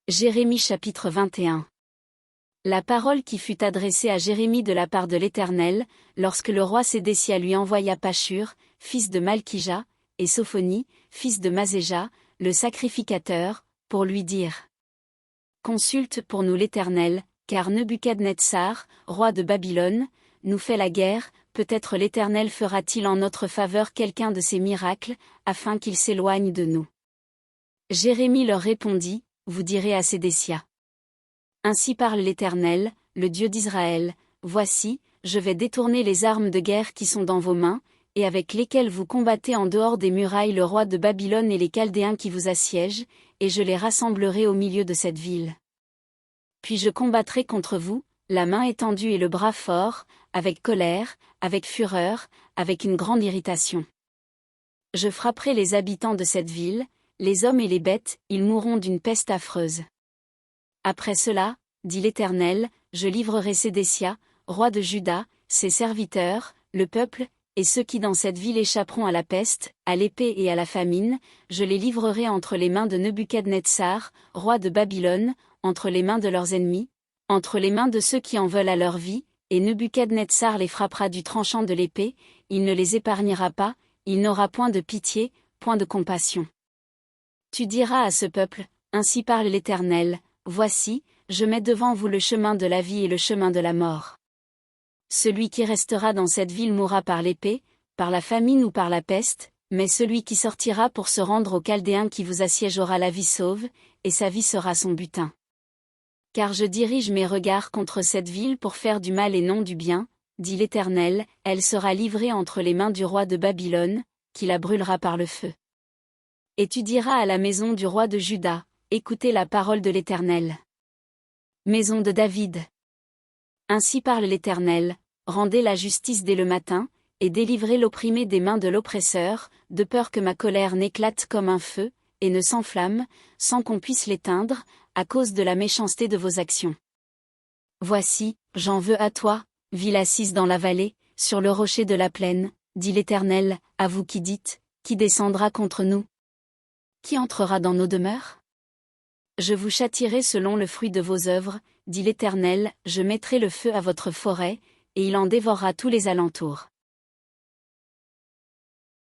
Jérémie chapitre 21. La parole qui fut adressée à Jérémie de la part de l'Éternel, lorsque le roi Sédécia lui envoya Pashur, fils de Malkija, et Sophonie, fils de Maséja, le sacrificateur, pour lui dire: Consulte pour nous l'Éternel, car Nebuchadnezzar, roi de Babylone, nous fait la guerre. Peut-être l'Éternel fera-t-il en notre faveur quelqu'un de ses miracles, afin qu'il s'éloigne de nous. Jérémie leur répondit: Vous direz à Sédécia: Ainsi parle l'Éternel, le Dieu d'Israël, voici, je vais détourner les armes de guerre qui sont dans vos mains, et avec lesquelles vous combattez en dehors des murailles le roi de Babylone et les Chaldéens qui vous assiègent, et je les rassemblerai au milieu de cette ville. Puis je combattrai contre vous, la main étendue et le bras fort, avec colère, avec fureur, avec une grande irritation. Je frapperai les habitants de cette ville, les hommes et les bêtes, ils mourront d'une peste affreuse. Après cela, dit l'Éternel, je livrerai Sédécia, roi de Juda, ses serviteurs, le peuple, et ceux qui dans cette ville échapperont à la peste, à l'épée et à la famine, je les livrerai entre les mains de Nebuchadnezzar, roi de Babylone, entre les mains de leurs ennemis, entre les mains de ceux qui en veulent à leur vie, et Nebuchadnezzar les frappera du tranchant de l'épée, il ne les épargnera pas, il n'aura point de pitié, point de compassion. Tu diras à ce peuple: Ainsi parle l'Éternel, voici, je mets devant vous le chemin de la vie et le chemin de la mort. Celui qui restera dans cette ville mourra par l'épée, par la famine ou par la peste, mais celui qui sortira pour se rendre aux Chaldéens qui vous assiègent aura la vie sauve, et sa vie sera son butin. Car je dirige mes regards contre cette ville pour faire du mal et non du bien, dit l'Éternel, elle sera livrée entre les mains du roi de Babylone, qui la brûlera par le feu. Et tu diras à la maison du roi de Juda: Écoutez la parole de l'Éternel. Maison de David. Ainsi parle l'Éternel, rendez la justice dès le matin, et délivrez l'opprimé des mains de l'oppresseur, de peur que ma colère n'éclate comme un feu, et ne s'enflamme, sans qu'on puisse l'éteindre, à cause de la méchanceté de vos actions. Voici, j'en veux à toi, ville assise dans la vallée, sur le rocher de la plaine, dit l'Éternel, à vous qui dites: Qui descendra contre nous? Qui entrera dans nos demeures? Je vous châtierai selon le fruit de vos œuvres, dit l'Éternel, je mettrai le feu à votre forêt, et il en dévorera tous les alentours.